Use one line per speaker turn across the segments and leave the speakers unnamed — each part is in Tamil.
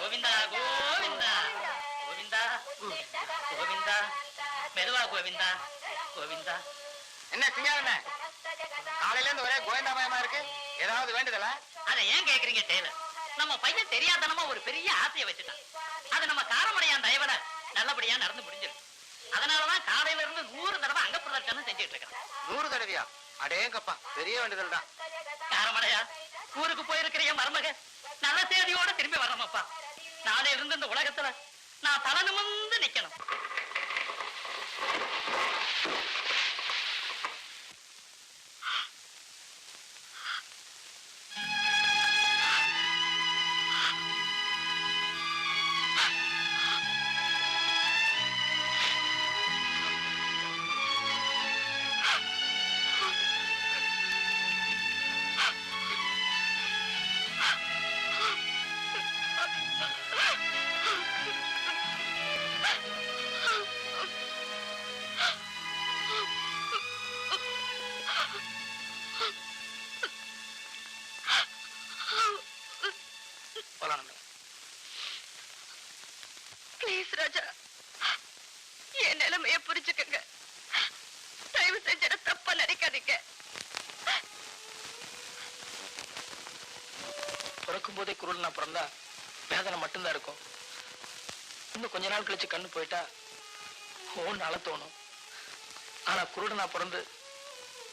கோவிந்தா கோவிந்தா கோவிந்தா கோவிந்தா மெதுவா கோவிந்தா கோவிந்தா.
என்ன சிங்காரண்ண காலையில இருந்து ஒரே கோவிந்தாமயமா இருக்கு, ஏதாவது வேண்டுதல?
அதை ஏன் கேக்குறீங்க டெய்லர்? நம்ம பையன் தெரியாதனமா ஒரு பெரிய ஆசையை வச்சுட்டான். அது நம்ம காரமடையான் தயவுல நல்லபடியா நடந்து முடிஞ்சிருக்கு. அதனாலதான் காலையில இருந்து 100 தடவை அங்க பிரதட்சணம் செஞ்சுட்டு இருக்கிறேன்.
100 தடவையா? அடேங்கப்பா, பெரிய வேண்டுதல் தான்.
காரமடையா, ஊருக்கு போயிருக்கிற என் மருமக நல்ல செய்தியோட திரும்பி வரணுமப்பா. நாளை இருந்து இந்த உலகத்துல நான் தலை நிமிர்ந்து நிக்கணும்.
ராஜா, என் நிலைமைய புரிஞ்சுக்கங்க. தயவு செஞ்ச தப்பா நினைக்காதீங்க.
பிறக்கும் போதே குருள் நான் பிறந்தா வேதனை மட்டும்தான் இருக்கும். இன்னும் கொஞ்ச நாள் கழிச்சு கண்ணு போயிட்டா ஒன்னு அழ தோணும். ஆனா குருடு நான் பிறந்து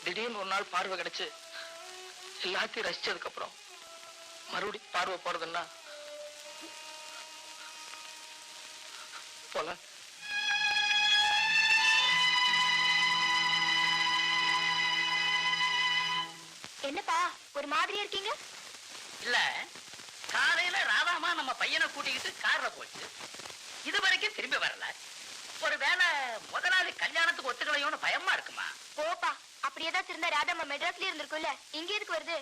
திடீர்னு ஒரு நாள் பார்வை கிடைச்சு எல்லாத்தையும் ரசிச்சதுக்கு அப்புறம் மறுபடி பார்வை போறதுன்னா போல.
என்னப்பா ஒரு மாதிரியா இருக்கீங்க?
இல்ல, காலையில ராதாமா நம்ம பையனை கூட்டிக்கிட்டு கார்ல போச்சு. இது வரைக்கும் திரும்பி வரல. ஒருவேளை முதலாளி கல்யாணத்துக்கு ஒத்துக்கலையோன்னு பயமா இருக்குமா?
போப்பா, அப்படி ஏதாச்சும் இருந்தா ராதாமா மெட்ராஸ்ல இருந்திருக்கும்ல, இங்க எதுக்கு வருது?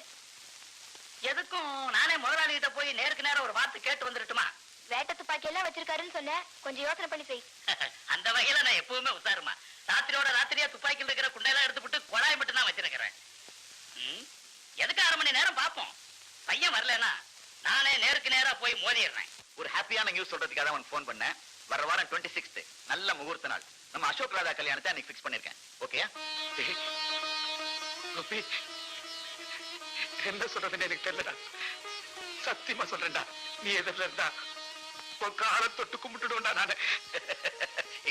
எதுக்கும் நானே முதலாளி கிட்ட போய் நேருக்கு நேரம் ஒரு வார்த்தை கேட்டு வந்துருட்டுமா?
வேட்ட துப்பாக்கி எல்லாம் வச்சிருக்காருன்னு சொன்ன, கொஞ்சம் யோசனை பண்ணி செய்.
அந்த வகையில நான் எப்பவுமே உசாருமா. ராத்திரியோட ராத்திரியா துப்பாக்கியில் இருக்கிற குண்டையெல்லாம் எடுத்துவிட்டு குழாய் மட்டும் தான் வச்சிருக்கிறேன். எதுக்கு 1/2 மணி நேரம் பார்ப்போம். பையன் வரலன்னா நானே நேருக்கு நேரா போய் மோதிடுறேன்.
ஒரு ஹாப்பியான நியூஸ் சொல்றதுக்காக தான் போன் பண்ணேன். வர வாரம் 26th நல்ல முகூர்த்த நாள். நம்ம அசோக் ராதா கல்யாணத்தை அன்னைக்கு ஃபிக்ஸ் பண்ணிருக்கேன். ஓகேயா?
என்ன சொல்றதுன்னு எனக்கு தெரியலடா. சத்தியமா சொல்றேன்டா, நீ எதிர்ல இருந்தா கால தொட்டு கும்பிட்டுடுவேன்டா நானு.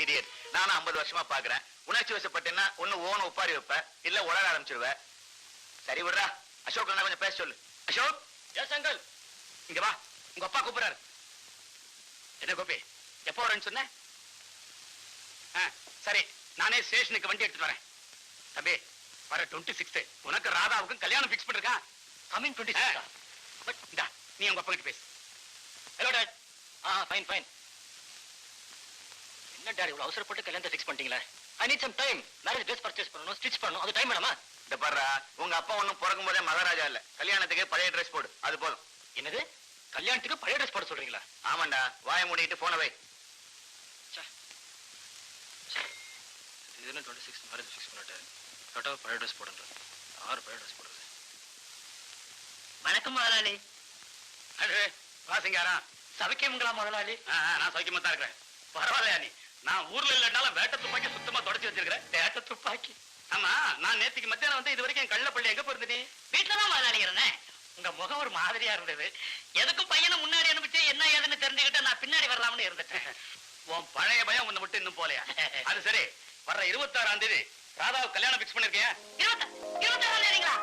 இடியட், நானும் 50 வருஷமா பாக்குறேன். உணர்ச்சி வசப்பட்டேன்னா ஒண்ணு ஓன உப்பாரி வைப்ப, இல்ல உலக ஆரம்பிச்சிருவ. சரி விடுறா, அசோக் கொஞ்சம் பேச சொல்லு. அசோக்.
Yes uncle.
இங்க வா, உங்க அப்பா கூப்பிடுறாரு. என்ன கோபி, எப்போ வரேன்னு சொன்ன? சரி, நானே ஸ்டேஷனுக்கு வண்டி எடுத்துட்டு வரேன். தம்பி, வர 26th உனக்கு ராதாவுக்கும் கல்யாணம் பிக்ஸ் பண்ணிருக்கான்.
கமிங் 26.
பட் இந்தா, நீ உங்க அப்பா கிட்ட பேசு.
Hello dad. Fine fine. என்ன டாடி இவ்வளவு அவசரப்பட்டு கல்யாணத்தை ஃபிக்ஸ் பண்ணிட்டீங்களா? I need some time. Marriage dress purchase பண்ணனும், ஸ்டிட்ச் பண்ணனும். அது டைம் வேணுமா?
இந்த பாருடா, உங்க அப்பா ஒண்ணும் பிறக்கும் போதே மகாராஜா இல்ல. கல்யாணத்துக்கு பழைய ட்ரெஸ் போடு, அது போதும்.
என்னது, கல்யாணத்துக்கு பழைய ட்ரெஸ் போட சொல்றீங்களா?
ஆமாண்டா, வாயை மூடிட்டு போன வை.
இது 26 மேரேஜ் ஃபிக்ஸ் பண்ணிட்டு கரெக்டா பழைய ட்ரெஸ் போடுங்க. யார் பழைய ட்ரெஸ் போடுறது?
வணக்கம் முதலாளி.
வாசிங்காரா,
சவிக்கமுங்களா முதலாளி?
நான் சௌக்கியமா தான் இருக்கிறேன். பரவாயில்லையா நீ? நான் ஊர்ல இல்லைனாலும் வேட்ட துப்பாக்கி சுத்தமா தொடச்சு வச்சிருக்கிறேன்.
வேட்ட துப்பாக்கி?
ஆமா, நான் நேற்றுக்கு மத்தியானம் வந்து இது வரைக்கும் என் கள்ளப்பள்ளி எங்க போயிருந்தீ?
வீட்டுலதான் முதலாளிக்கிறேன். உங்க முகம் ஒரு மாதிரியா இருந்தது. எதுக்கும் பையனை முன்னாடி அனுப்பிச்சு என்ன ஏதுன்னு தெரிஞ்சுக்கிட்டு நான் பின்னாடி வரலாம்னு இருந்துட்டேன்.
உன் பழைய பயம் உன்னை மட்டும் இன்னும் போலையா? அது சரி, வர்ற 26ஆம் தேதி ராதாவுக்கு கல்யாணம் பிக்ஸ் பண்ணிருக்கேன்.
26ஆம் தேதிங்களா?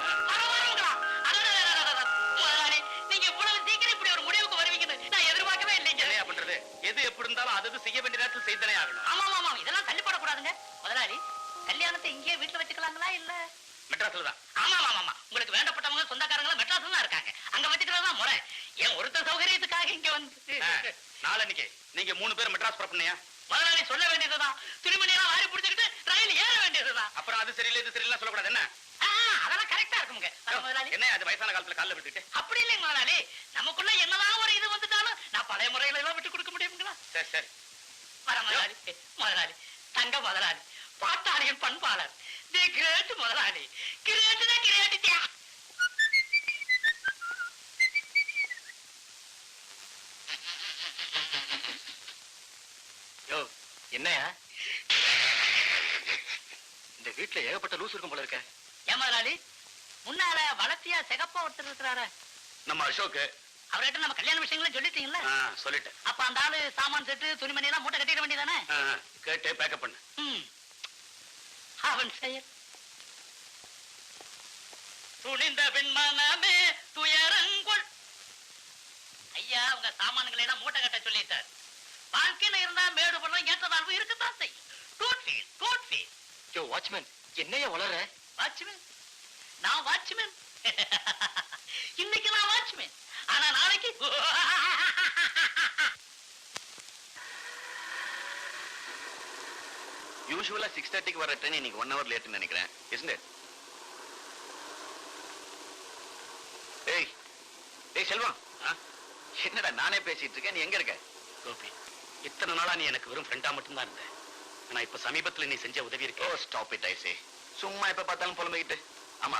முதலாளி, நீங்க இவ்வளவு சீக்கிரம் இப்படி ஒரு முடிவுக்கு வருவீங்கன்னு நான் எதிர்பார்க்கவே இல்லைங்க.
என்ன பண்றது, எது எப்படி இருந்தாலும் அது செய்ய வேண்டிய நேரத்தில் செய்தனே ஆகணும்.
ஆமா ஆமா, இதெல்லாம் தள்ளிப்படக்கூடாதுங்க. முதலாளி, கல்யாணத்தை இங்கே வீட்டுல வச்சுக்கலாங்களா இல்ல
மெட்ராஸ்ல தான்?
ஆமா ஆமா, உங்களுக்கு வேண்டப்பட்டவங்க சொந்தக்காரங்க மெட்ராஸ்ல தான் இருக்காங்க. அங்க வச்சுக்கிறதா முறை. என் ஒருத்த சௌகரியத்துக்காக இங்க வந்து
நாளைக்கு நீங்க 3 பேர் மெட்ராஸ் புறப்பண்ணியா?
முதலாளி சொல்ல வேண்டியதுதான். துணிமணியெல்லாம் வாரி பிடிச்சுக்கிட்டு ரயில் ஏற வேண்டியதுதான்.
அப்புறம் அது சரியில்லை இது சரியில்லை சொல்லக்கூடாது. என்ன
அதெல்லாம் கரெக்டா இருக்குங்க முதலாளி.
என்ன அது வயசான காலத்துல கால்ல விட்டுட்டு?
அப்படி இல்லைங்க முதலாளி, நமக்குள்ள என்னதான் ஒரு இது வந்துட்டாலும் நான் பழைய முறையில எல்லாம் விட்டு கொடுக்க முடியுங்களா?
சரி சரி
வர முதலாளி. முதலாளி, தங்க முதலாளி, பாட்டாளியின் பண்பாளர், தி கிரேட் முதலாளி. கிரேட் தான் கிரேட்.
என்னையா இந்த வீட்டுல ஏகப்பட்ட லூஸ் இருக்கும் போல இருக்க.
ஏன் முதலாளி, முன்னால வளர்த்தியா சிகப்பா ஒருத்தர் இருக்கிறாரு,
நம்ம அசோக்.
அவர்கிட்ட நம்ம கல்யாண விஷயங்களும் சொல்லிட்டீங்களா?
சொல்லிட்டேன்.
அப்ப அந்த ஆளு சாமான் செட்டு துணிமணி எல்லாம் மூட்டை கட்டிட வேண்டியதானே?
கேட்டு பேக்கப் பண்ணு.
அவன் செயல் துணிந்த பின்மனமே துயரங்கொள். ஐயா, உங்க சாமான்களை எல்லாம் மூட்டை கட்ட சொல்லிட்டார். வாழ்க்கையில இருந்தா மேடு பள்ளம் ஏற்றதாழ்வு இருக்கத்தான் செய்யும்.
வாட்ச்மேன், என்னைய வளர?
வாட்ச்மேன்? நான் வாட்ச்மேன்? இன்னைக்கு நான் வாட்ச்மேன், ஆனா நாளைக்கு
யூசுவலா 6:30க்கு வர ட்ரெயின் இன்னைக்கு 1 hour லேட்னு நினைக்கிறேன். isn't it? ஏய் ஏய் செல்வம், என்னடா நானே பேசிட்டு இருக்கேன், நீ எங்க இருக்க?
கோபி, இத்தனை நாளா நீ எனக்கு வெறும் ஃப்ரெண்டா மட்டும்தான் இருந்த. ஆனா இப்ப சமீபத்துல நீ செஞ்ச உதவி இருக்கு.
ஓ ஸ்டாப் இட் ஐ சே. சும்மா எப்ப பார்த்தாலும் புலம்பிக்கிட்டு. ஆமா,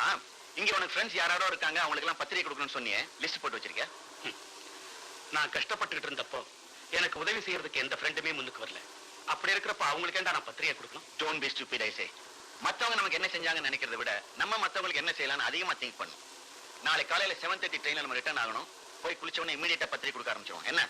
இங்க உனக்கு ஃப்ரெண்ட்ஸ் யாராரோ இருக்காங்க, அவங்களுக்கு எல்லாம் பத்திரிகை கொடுக்கணும்னு சொன்னியே, லிஸ்ட் போட்டு வச்சிருக்க?
நான் கஷ்டப்பட்டுக்கிட்டு இருந்தப்போ எனக்கு உதவி செய்யறதுக்கு எந்த ஃப்ரெண்டுமே முன்னுக்கு வரல. அப்படி இருக்கிறப்ப அவங்களுக்கு ஏன்டா நான் பத்திரிகை கொடுக்கணும்?
டோன்ட் பி ஸ்டூபிட் ஐ சே. மத்தவங்க நமக்கு என்ன செஞ்சாங்கன்னு நினைக்கிறத விட நம்ம மத்தவங்களுக்கு என்ன செய்யலாம்னு அதிகமா திங்க் பண்ணணும். நாளை காலையில 7:30 ட்ரெயின்ல நம்ம ரிட்டர்ன் ஆகணும். போய் குளிச்ச உடனே இமிடியேட்டா பத்திரிகை கொடுக்க ஆரம்பிச்சிருவோம். என்ன?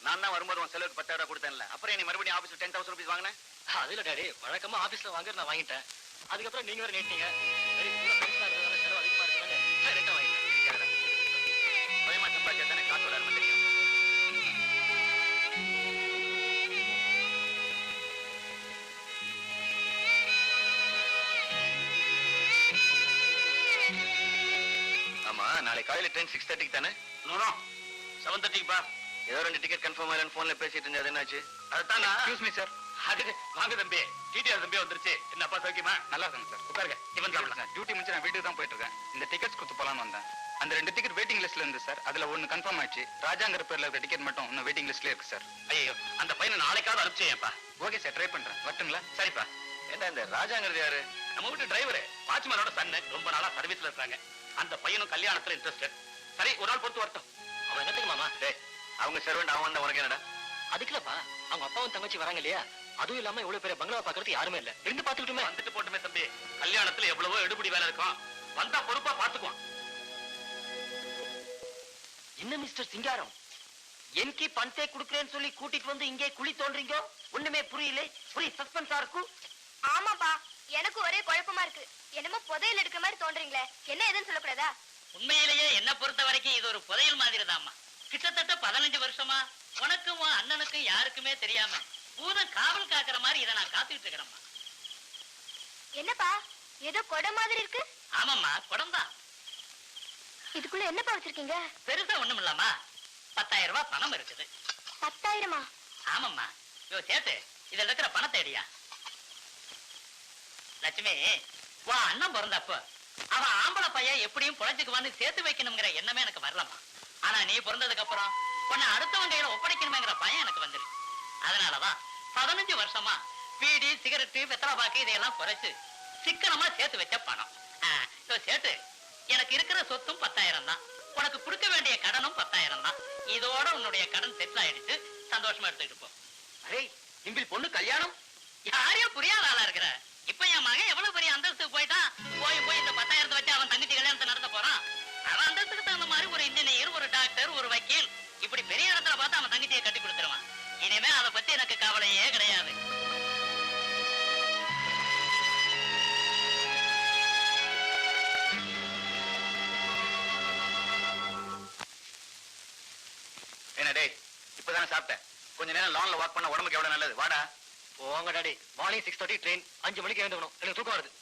நான் தான் வரும்போது உன் செலவுக்கு 10,000 கொடுத்தேன்ல, அப்புறம் நீ மறுபடியும் ஆபீஸ்ல 10,000 rupees வாங்கினேன்.
அதுல டாடி, வழக்கமா ஆபீஸ்ல வாங்குற நான் வாங்கிட்டேன். அதுக்கப்புறம் நீங்க வேற நீட்டீங்க. சரி, கூட ஃப்ரெண்ட்ஸா இருக்கிறதால செலவு அதிகமா இருக்குன்னு ரெண்டா வாங்கிட்டேன்.
பயமா சம்பாதிச்சா தானே காசு வளரும் தெரியும். ஆமா, நாளை காலையில ட்ரெயின் 6:30க்கு தானே?
நோ 7:30 பா.
ஏதோ 2 டிக்கெட் கன்ஃபார்ம் ஆயிலன்னு போன்ல பேசிட்டு இருந்தது, என்னாச்சு?
அதுதான்
எக்ஸ்கியூஸ் மீ சார்.
அது வாங்க தம்பி, டிடிஆர் தம்பி வந்துருச்சு. என்னப்பா சௌக்கியமா?
நல்லா இருக்காங்க சார்.
உட்காருங்க, இவன் சாப்பிடலாம்.
சார், டியூட்டி முடிச்சு நான் வீட்டுக்கு தான் போயிட்டு இருக்கேன். இந்த டிக்கெட்ஸ் கொடுத்து போலான்னு வந்தேன். அந்த 2 டிக்கெட் வெயிட்டிங் லிஸ்ட்ல இருந்து சார். அதுல ஒன்னு கன்ஃபார்ம் ஆயிடுச்சு. ராஜாங்கிற பேர்ல இருக்க டிக்கெட் மட்டும் இன்னும் வெயிட்டிங் லிஸ்ட்ல இருக்கு சார்.
ஐயோ, அந்த பையனை நாளைக்காவது அனுப்பிச்சேன்ப்பா.
ஓகே சார், ட்ரை பண்றேன். வரட்டுங்களா?
சரிப்பா.
ஏண்டா இந்த ராஜாங்கிறது யாரு?
நம்ம வீட்டு டிரைவர், வாட்ச்மேனோட சன்னு, ரொம்ப நாளா சர்வீஸ்ல இருக்காங்க. அந்த பையனும் கல்யாணத்துல இன்ட்ரெஸ்டட். சரி, ஒரு நாள் பொறுத்து வரட்டும்.
அவன் என்னத்துக்கு மாமா?
டேய், அவங்க சர்வெண்ட் அவன் வந்தா உனக்கு என்னடா?
அதுக்குலப்பா, அவங்க அப்பாவும் தங்கச்சி வராங்க இல்லையா? அதுவும் இல்லாம இவ்வளவு பெரிய பங்களா பாக்குறதுக்கு யாருமே இல்ல. இருந்து பாத்துக்கிட்டுமே.
வந்துட்டு போட்டுமே தம்பி, கல்யாணத்துல எவ்வளவோ எடுபடி வேலை இருக்கும். வந்தா பொறுப்பா பாத்துக்குவான்.
என்ன மிஸ்டர் சிங்காரம், என்கி பணத்தை குடுக்கறேன்னு சொல்லி கூட்டிட்டு வந்து இங்கே குழி தோன்றீங்க? ஒண்ணுமே புரியல. புரிய சஸ்பென்ஸா இருக்கும்.
ஆமாப்பா, எனக்கு ஒரே குழப்பமா இருக்கு. என்னமோ புதையல் எடுக்கிற மாதிரி தோன்றீங்களே, என்ன எதுன்னு சொல்லக்கூடாதா?
உண்மையிலேயே என்ன பொறுத்த வரைக்கும் இது ஒரு புதையல் மாதிரி தாம்மா. கிட்டத்தட்ட 15 வருஷமா உனக்கும் உன் அண்ணனுக்கும் யாருக்குமே தெரியாம பூதம் காவல் காக்குற மாதிரி இதை நான் காத்துக்கிட்டு இருக்கிறேம்மா.
என்னப்பா, ஏதோ குடம் மாதிரி இருக்கு.
ஆமாம்மா, குடம் தான்.
இதுக்குள்ள என்னப்பா வச்சிருக்கீங்க?
பெருசா ஒண்ணும் இல்லாமா, 10,000 ரூபாய் பணம் இருக்குது.
10,000-ஆ?
ஆமாம்மா. யோ சேட்டு, இதுல இருக்கிற பணத்தை அடியா. லட்சுமி, உன் அண்ணன் பிறந்தப்ப அவன் ஆம்பளை பையன் எப்படியும் புழைச்சுக்குவான்னு சேர்த்து வைக்கணுங்கிற எண்ணமே எனக்கு வரலம்மா. ஆனா நீ பிறந்ததுக்கு அப்புறம் உன்னை அடுத்தவங்க கையில ஒப்படைக்கணுமேங்கிற பயம் எனக்கு வந்துரு. அதனாலதான் 15 வருஷமா பீடி, சிகரெட்டு, வெத்தலை பாக்கு இதையெல்லாம் குறைச்சு சிக்கனமா சேர்த்து வச்ச பணம். சேட்டு, எனக்கு இருக்கிற சொத்தும் 10,000 தான். உனக்கு கொடுக்க வேண்டிய கடனும் 10,000 தான். இதோட உன்னுடைய கடன் செட்டில் ஆயிடுச்சு. சந்தோஷமா எடுத்துக்கிட்டு போ.
அரே, நிம்பில் பொண்ணு கல்யாணம்?
யாரையும் புரியாத ஆளா இருக்கிற. இப்ப என் மகன் எவ்வளவு பெரிய அந்தஸ்துக்கு போயிட்டான். போய் இந்த 10,000 வச்சு அவன் தங்கச்சி கல்யாணத்தை நடத்த போறான். அவன் அந்தஸ்துக்கு தகுந்த மாதிரி ஒரு இன்ஜினியர், ஒரு டாக்டர், ஒரு வக்கீல், இப்படி பெரிய இடத்துல பார்த்து அவன் தங்கச்சியை கட்டி கொடுத்துருவான். இனிமே அதை பத்தி எனக்கு கவலையே கிடையாது.
தானே சாப்பிட்டேன். கொஞ்ச நேரம் லான்ல வாக் பண்ண உடம்புக்கு எவ்வளவு நல்லது. வாடா.
போங்க டாடி, மார்னிங் 6:30 ட்ரெயின், 5 மணிக்கு எழுந்துக்கணும். எனக்கு தூக்கம் வருது.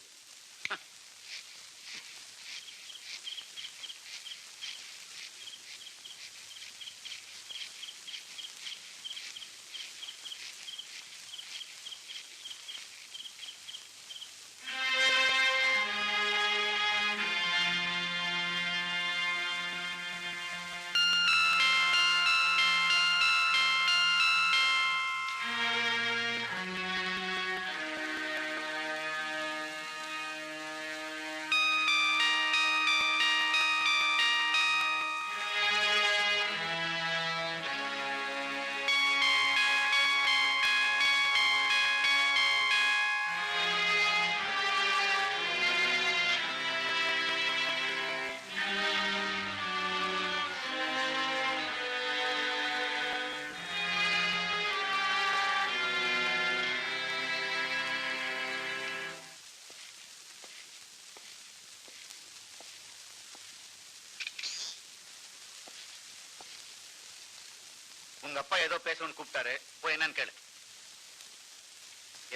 உங்க அப்பா ஏதோ பேசணும்னு கூப்பிட்டாரு, போய் என்னன்னு கேளு.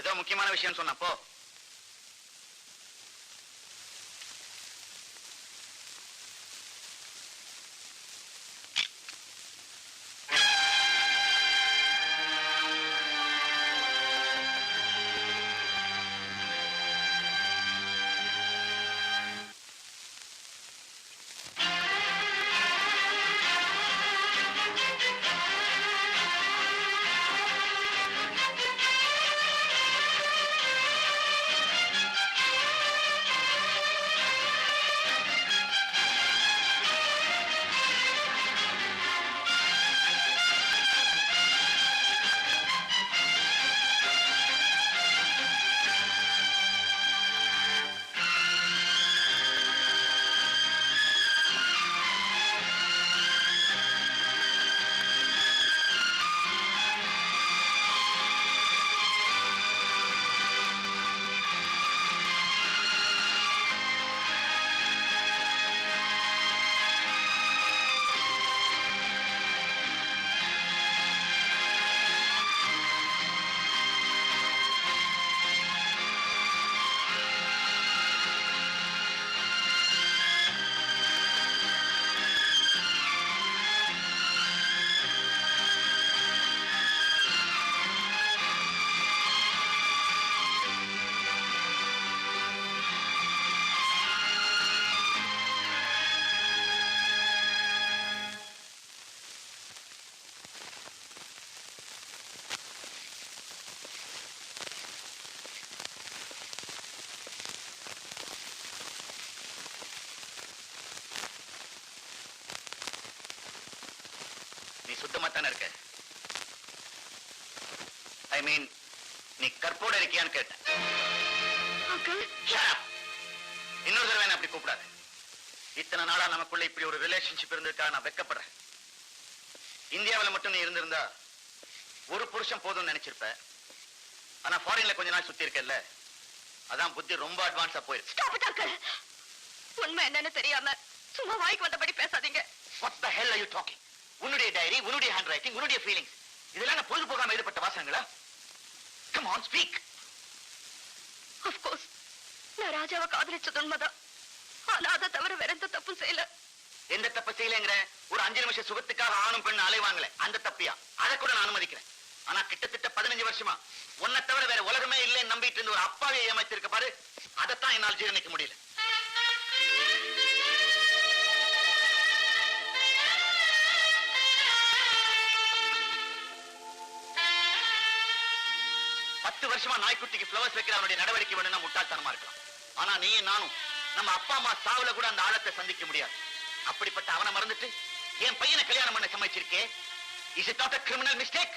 ஏதோ முக்கியமான விஷயம் சொன்னப்போ. நீ சுத்தமா தானே இருக்க? ஐ மீன், நீ கற்போட இருக்கியான்னு கேட்டேன். Shut up. இன்னொரு தடவை என்ன அப்படி கூப்பிடாத. இத்தனை நாளா நமக்குள்ள இப்படி ஒரு ரிலேஷன்ஷிப் இருந்திருக்கா நான் வெட்கப்படுறேன். இந்தியாவில மட்டும் நீ இருந்திருந்தா ஒரு புருஷன் போதும்னு நினைச்சிருப்ப. ஆனா ஃபாரின்ல கொஞ்ச நாள் சுத்தி இருக்கல, அதான் புத்தி ரொம்ப அட்வான்ஸா போயிருக்கு.
Stop it, uncle. உண்மை என்னன்னு தெரியாம சும்மா வாய்க்கு வந்தபடி பேசாதீங்க.
What the hell are you talking? உன்னுடைய டைரி, உன்னுடைய ஹேண்ட் ரைட்டிங், உன்னுடைய ஃபீலிங்ஸ், இதெல்லாம் நான் பொழுது போகாம எழுதப்பட்ட வாசகங்களா? Come on, speak.
Of course, நான் ராஜாவை காதலிச்சது உண்மைதான். ஆனா அதை தவிர வேற எந்த தப்பும் செய்யல.
எந்த தப்பு செய்யலங்கிற? ஒரு 5 நிமிஷம் சுகத்துக்காக ஆணும் பெண்ணு அலைவாங்களே, அந்த தப்பியா? அதை கூட நான் அனுமதிக்கிறேன். ஆனா கிட்டத்தட்ட 15 வருஷமா உன்னை தவிர வேற உலகமே இல்லைன்னு நம்பிட்டு இருந்த ஒரு அப்பாவை ஏமாத்திருக்க பாரு, அதைத்தான் என்னால் ஜீரணிக்க முடியல. வருஷமா நாய்க்குட்டிக்கு ஃப்ளவர்ஸ் வைக்கிற அவனுடைய நடவடிக்கை வேணும்னா முட்டாள்தனமா இருக்கலாம். ஆனா நீயும் நானும் நம்ம அப்பா அம்மா சாவுல கூட அந்த ஆழத்தை சந்திக்க முடியாது. அப்படிப்பட்ட அவனை மறந்துட்டு என் பையனை கல்யாணம் பண்ண சமைச்சிருக்கே. Is it not a criminal mistake?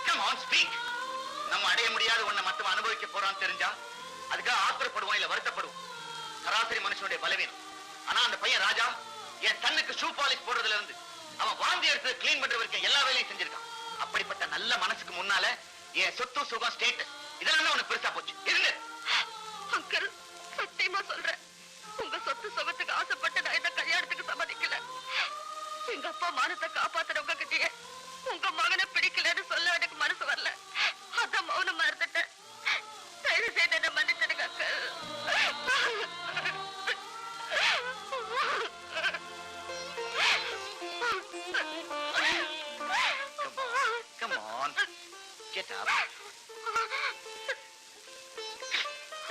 Come on, speak. நம்ம அடைய முடியாத ஒன்றை மட்டும் அனுபவிக்க போறான்னு தெரிஞ்சா அதுக்காக ஆத்திரப்படுவோம், இல்ல வருத்தப்படுவோம். சராசரி மனுஷனுடைய பலவீனம். ஆனா அந்த பையன் ராஜா என் கண்ணுக்கு ஷூ பாலிஷ் போடுறதுல இருந்து அவன் வாந்தி எடுத்து கிளீன் பண்ற வரைக்கும் எல்லா வேலையும் செஞ்சிருக்கான். அப்படிப்பட்ட நல்ல மனசுக்கு முன்னால என் சொத்து சுகம் ஸ்டேட்டஸ் இதெல்லாம் உனக்கு பெருசா போச்சு. இருந்து
அங்கிள், சத்தியமா சொல்றேன், உங்க சொத்து சுகத்துக்கு ஆசைப்பட்டு நான் இந்த கல்யாணத்துக்கு சம்மதிக்கல. எங்க அப்பா மானத்தை காப்பாத்துற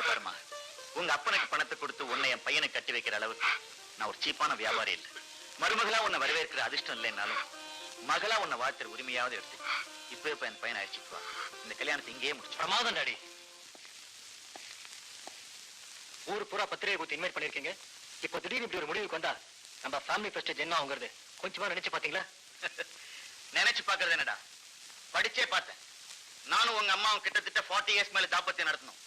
பாருமா, உங்க அப்பனுக்கு பணத்தை கொடுத்து உன்னை என் பையனுக்கு கட்டி வைக்கிற அளவுக்கு நான் ஒரு சீப்பான வியாபாரி இல்லை. மருமகளா உன்னை வரவேற்கிற அதிர்ஷ்டம் இல்லைன்னாலும் மகளா உன்னை வாழ்த்துற உரிமையாவது எடுத்து இப்ப என் பையன் அழைச்சிட்டு வா. இந்த கல்யாணத்தை இங்கேயே முடிச்சு.
பிரமாதம் டாடி. ஊர் பூரா பத்திரிகை கொடுத்து இன்வைட் பண்ணிருக்கீங்க. இப்போ திடீர்னு இப்படி ஒரு முடிவுக்கு வந்தா நம்ம ஃபேமிலி பிரஸ்டேஜ் என்ன ஆகுங்கிறது கொஞ்சமா நினைச்சு பாத்தீங்களா?
நினைச்சு பாக்குறது என்னடா, படிச்சே பார்த்தேன். நானும் உங்க அம்மாவும் கிட்டத்தட்ட 40 இயர்ஸ் மேல தாம்பத்தியம் நடத்தணும்.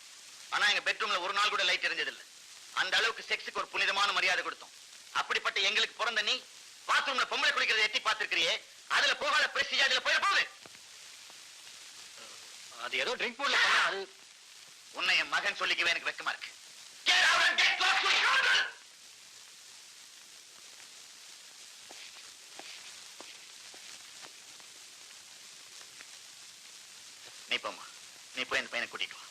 ஆனா எங்க பெட்ரூம்ல ஒரு நாள் கூட லைட் எரிஞ்சதில்லை. அந்த அளவுக்கு செக்ஸுக்கு ஒரு புனிதமான மரியாதை கொடுத்தோம். அப்படிப்பட்ட எங்களுக்கு பிறந்த நீ பாத்ரூம்ல பொம்பளை குளிக்கிறத எட்டி பார்த்திருக்கிறியே, அதுல போகாத பிரஸ்டீஜ் அதுல போயிட போகுது.
அது ஏதோ ட்ரிங்க் போர்ட்ல பண்ணா அது
உன்னை என் மகன் சொல்லிக்கவே எனக்கு வெக்கமா இருக்கு. Get out and get lost, you scoundrel! நீ போம்மா, நீ போய் இந்த பையனை கூட்டிட்டு வா.